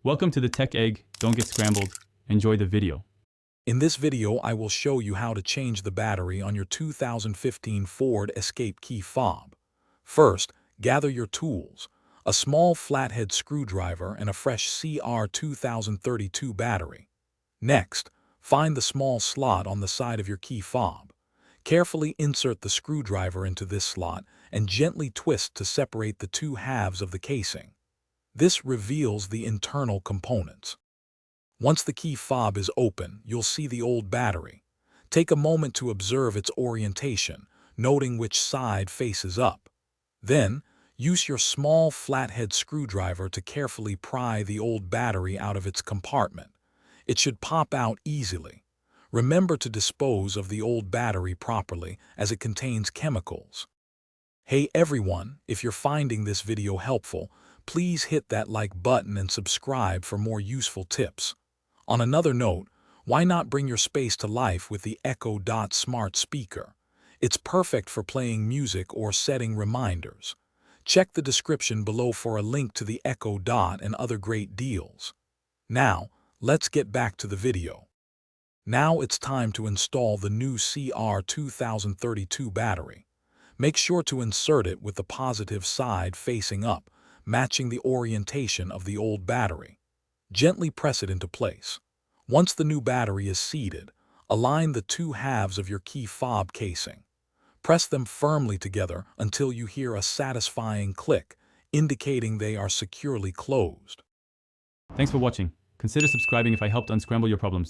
Welcome to the Tech Egg. Don't get scrambled. Enjoy the video. In this video, I will show you how to change the battery on your 2015 Ford Escape key fob. First, gather your tools, a small flathead screwdriver and a fresh CR2032 battery. Next, find the small slot on the side of your key fob. Carefully insert the screwdriver into this slot and gently twist to separate the two halves of the casing. This reveals the internal components. Once the key fob is open, you'll see the old battery. Take a moment to observe its orientation, noting which side faces up. Then, use your small flathead screwdriver to carefully pry the old battery out of its compartment. It should pop out easily. Remember to dispose of the old battery properly, as it contains chemicals. Hey everyone, if you're finding this video helpful, please hit that like button and subscribe for more useful tips. On another note, why not bring your space to life with the Echo Dot smart speaker? It's perfect for playing music or setting reminders. Check the description below for a link to the Echo Dot and other great deals. Now, let's get back to the video. Now it's time to install the new CR2032 battery. Make sure to insert it with the positive side facing up, matching the orientation of the old battery. Gently press it into place. Once the new battery is seated, align the two halves of your key fob casing. Press them firmly together until you hear a satisfying click, indicating they are securely closed. Thanks for watching. Consider subscribing if I helped unscramble your problems.